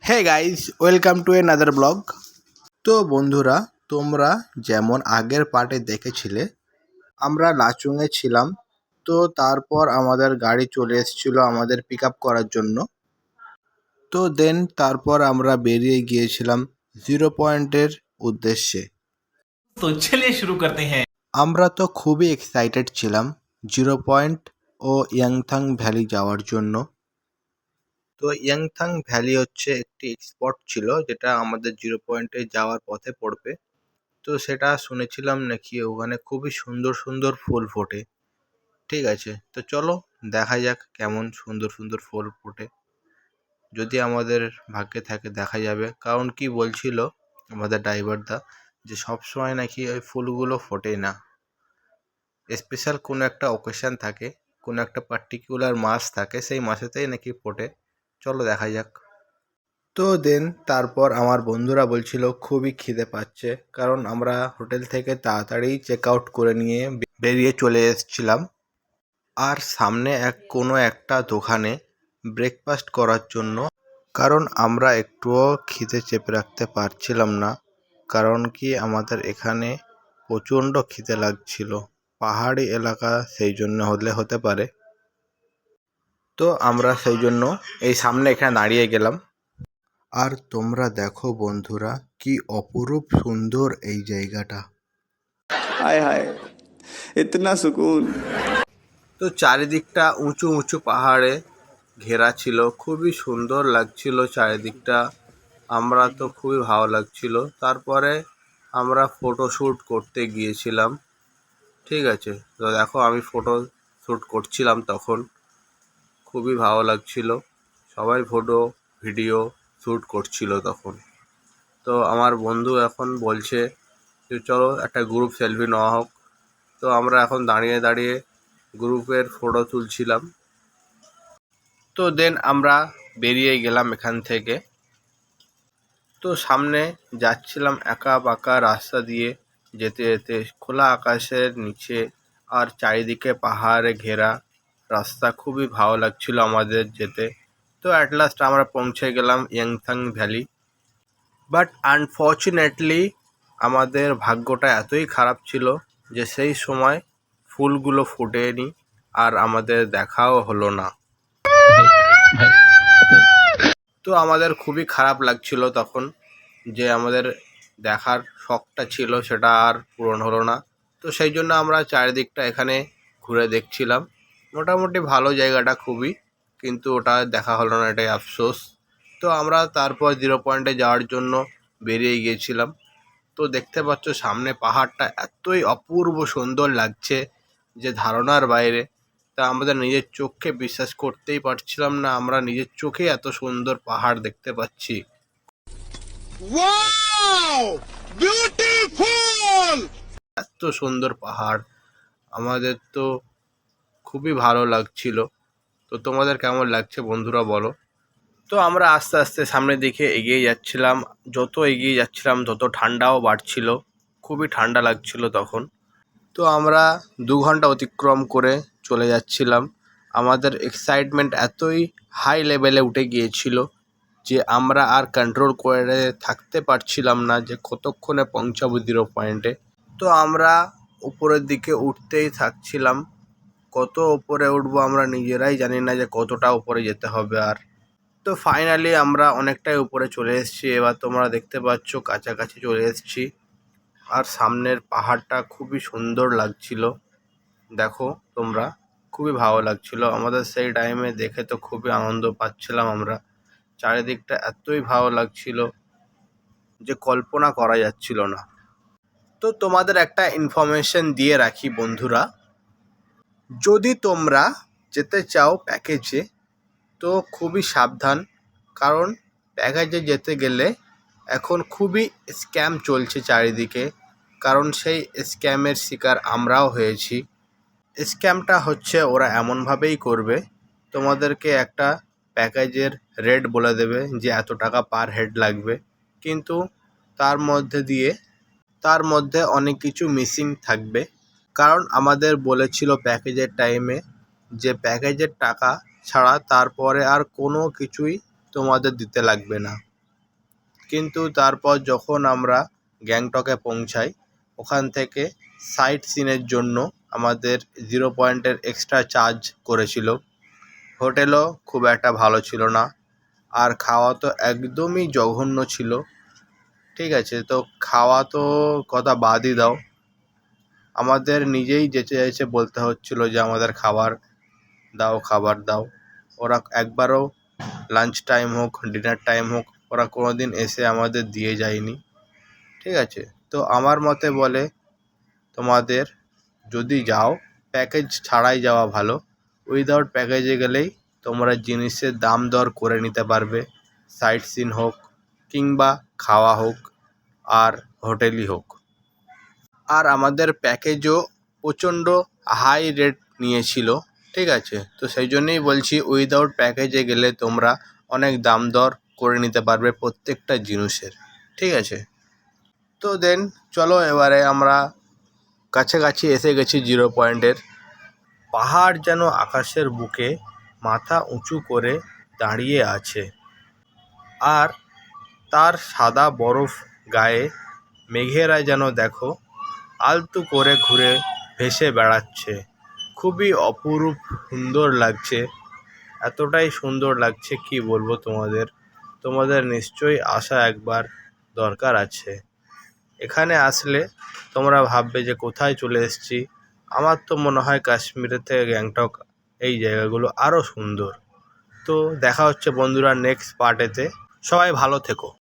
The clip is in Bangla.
Hey guys, welcome to another blog. তো বন্ধুরা, তোমরা যেমন আগের পার্টে দেখেছিলে আমরা লাচুংয়ে ছিলাম। তো তারপর আমাদের গাড়ি চলে এসেছিল আমাদের পিক আপ করার জন্য। তো তারপর আমরা বেরিয়ে গিয়েছিলাম 0 পয়েন্টের উদ্দেশ্যে। तो चलिए शुरू करते हैं। আমরা তো খুবই এক্সাইটেড ছিলাম 0 পয়েন্ট ও ইয়াংথাং ভ্যালি যাওয়ার জন্য। তো ইয়াংথাং ভ্যালি হচ্ছে একটি স্পট ছিল যেটা আমাদের 0 পয়েন্টে যাওয়ার পথে পড়বে। তো সেটা শুনেছিলাম নাকি ওখানে খুবই সুন্দর সুন্দর ফুল ফোটে। ঠিক আছে, তো চলো দেখা যাক কেমন সুন্দর সুন্দর ফুল ফোটে। যদি আমাদের ভাগ্যে থাকে দেখা যাবে, কারণ কি বলছিল আমাদের ড্রাইভারদা যে সবসময় নাকি ওই ফুলগুলো ফোটে না, স্পেশাল কোনো একটা অকেশান থাকে, কোনো একটা পার্টিকুলার মাস থাকে, সেই মাসেতেই নাকি ফোটে। চলো দেখা যাক। তো তারপর আমার বন্ধুরা বলছিল খুবই খিদে পাচ্ছে, কারণ আমরা হোটেল থেকে তাড়াতাড়ি চেক আউট করে নিয়ে বেরিয়ে চলে এসেছিলাম। আর সামনে কোনো একটা দোকানে ব্রেকফাস্ট করার জন্য, কারণ আমরা একটুও খিদে চেপে রাখতে পারছিলাম না। কারণ কি আমাদের এখানে প্রচণ্ড খিদে লাগছিল, পাহাড়ি এলাকা সেই জন্য হতে পারে। তো আমরা সেই জন্য এই সামনে এখানে দাঁড়িয়ে গেলাম। আর তোমরা দেখো বন্ধুরা, কি অপরূপ সুন্দর এই জায়গাটা। हाय हाय इतना सुकून। তো চারিদিকটা উঁচু উঁচু পাহাড়ে ঘেরা ছিল, খুবই সুন্দর লাগছিল চারিদিকটা। আমরা তো খুবই ভালো লাগছিল। তারপরে আমরা ফটোশ্যুট করতে গিয়েছিলাম। ঠিক আছে, তো দেখো আমি ফটো শ্যুট করছিলাম তখন, খুবই ভালো লাগছিল। সবাই ফটো ভিডিও শ্যুট করছিল তখন। তো আমার বন্ধু এখন বলছে যে চলো একটা গ্রুপ সেলফি নেওয়া হোক। তো আমরা এখন দাঁড়িয়ে দাঁড়িয়ে গ্রুপের ফটো তুলছিলাম। তো আমরা বেরিয়ে গেলাম এখান থেকে। তো সামনে যাচ্ছিলাম একা বাঁকা রাস্তা দিয়ে, যেতে যেতে খোলা আকাশের নিচে আর চারিদিকে পাহাড়ে ঘেরা রাস্তা, খুবই ভালো লাগছিল আমাদের যেতে। তো অ্যাট লাস্ট আমরা পৌঁছে গেলাম ইয়াংথাং ভ্যালি। বাট আনফর্চুনেটলি আমাদের ভাগ্যটা এতই খারাপ ছিল যে সেই সময় ফুলগুলো ফোটেনি আর আমাদের দেখাও হলো না। তো আমাদের খুবই খারাপ লাগছিল তখন, যে আমাদের দেখার শখটা ছিল সেটা আর পূরণ হলো না। তো সেই জন্য আমরা চারিদিকটা এখানে ঘুরে দেখছিলাম। মোটামুটি ভালো জায়গাটা খুবই, কিন্তু ওটা দেখা হলো না, এটাই আফসোস। তো আমরা তারপর 0 পয়েন্টে যাওয়ার জন্য বেরিয়ে গিয়েছিলাম। তো দেখতে পাচ্ছ সামনে পাহাড়টা এতই অপূর্ব সুন্দর লাগছে যে ধারণার বাইরে। তা আমাদের নিজের চোখকে বিশ্বাস করতেই পারছিলাম না, আমরা নিজের চোখে এত সুন্দর পাহাড় দেখতে পাচ্ছি। এত সুন্দর পাহাড়, আমাদের তো খুবই ভালো লাগছিল। তো তোমাদের কেমন লাগছে বন্ধুরা বলো। তো আমরা আস্তে আস্তে সামনের দিকে এগিয়ে যাচ্ছিলাম। যত এগিয়ে যাচ্ছিলাম তত ঠান্ডাও বাড়ছিল, খুবই ঠান্ডা লাগছিল তখন। তো আমরা 2 ঘন্টা অতিক্রম করে চলে যাচ্ছিলাম। আমাদের এক্সাইটমেন্ট এতই হাই লেভেলে উঠে গিয়েছিল যে আমরা আর কন্ট্রোল করে থাকতে পারছিলাম না যে কতক্ষণে পৌঁছাবো 0 পয়েন্টে। তো আমরা উপরের দিকে উঠতেই থাকছিলাম। কত উপরে উঠবো আমরা নিজেরাই জানি না যে কতটা উপরে যেতে হবে। আর তো ফাইনালি আমরা অনেকটাই উপরে চলে এসেছি। এবার তোমরা দেখতে পাচ্ছ কাছাকাছি চলে এসেছি। আর সামনের পাহাড়টা খুবই সুন্দর লাগছিল, দেখো তোমরা, খুবই ভালো লাগছিল আমাদের সেই টাইমে দেখে। তো খুবই আনন্দ পাচ্ছিলাম আমরা, চারিদিকটা এতই ভালো লাগছিল যে কল্পনা করা যাচ্ছিল না। তো তোমাদের একটা ইনফরমেশন দিয়ে রাখি বন্ধুরা, যদি তোমরা যেতে চাও প্যাকেজে তো খুবই সাবধান, কারণ প্যাকেজে যেতে গেলে এখন খুবই স্ক্যাম চলছে চারিদিকে। কারণ সেই স্ক্যামের শিকার আমরাও হয়েছি। স্ক্যামটা হচ্ছে ওরা এমনভাবেই করবে, তোমাদেরকে একটা প্যাকেজের রেট বলে দেবে যে এত টাকা পার হেড লাগবে, কিন্তু তার মধ্যে অনেক কিছু মিসিং থাকবে। কারণ আমাদের বলেছিল প্যাকেজের টাইমে যে প্যাকেজের টাকা ছাড়া তারপরে আর কোনো কিছুই তোমাদের দিতে লাগবে না। কিন্তু তারপর যখন আমরা গ্যাংটকে পৌঁছাই, ওখান থেকে সাইট সিনের জন্য আমাদের 0 পয়েন্টের এক্সট্রা চার্জ করেছিল। হোটেলও খুব একটা ভালো ছিল না, আর খাওয়া তো একদমই জঘন্য ছিল। ঠিক আছে, তো খাওয়া তো কথা বাদই দাও, আমাদের নিজেই যেচে যেচে বলতে হচ্ছিল যে আমাদের খাবার দাও, খাবার দাও। ওরা একবারও লাঞ্চ টাইম হোক, ডিনার টাইম হোক, ওরা কোনো দিন এসে আমাদের দিয়ে যায়নি। ঠিক আছে, তো আমার মতে বলে তোমাদের যদি যাও প্যাকেজ ছাড়াই যাওয়া ভালো। উইদাউট প্যাকেজে গেলেই তোমরা জিনিসের দাম দর করে নিতে পারবে, সাইট সিন হোক কিংবা খাওয়া হোক আর হোটেলই হোক। আর আমাদের প্যাকেজও প্রচণ্ড হাই রেট নিয়েছিল। ঠিক আছে, তো সেই জন্যই বলছি উইদাউট প্যাকেজে গেলে তোমরা অনেক দাম দর করে নিতে পারবে প্রত্যেকটা জিনিসের। ঠিক আছে, তো দেন চলো এবারে আমরা কাছাকাছি এসে গেছি 0 পয়েন্টের। পাহাড় যেন আকাশের বুকে মাথা উঁচু করে দাঁড়িয়ে আছে, আর তার সাদা বরফ গায়ে মেঘেরা যেন দেখো আলতু করে ঘুরে ভেসে বেড়াচ্ছে। খুবই অপরূপ সুন্দর লাগছে, এতটাই সুন্দর লাগছে কি বলবো তোমাদের। তোমাদের নিশ্চয়ই আসা একবার দরকার আছে। এখানে আসলে তোমরা ভাববে যে কোথায় চলে এসেছি। আমার তো মনে হয় কাশ্মীরের থেকে গ্যাংটক এই জায়গাগুলো আরও সুন্দর। তো দেখা হচ্ছে বন্ধুরা নেক্সট পার্টেতে। সবাই ভালো থেকো।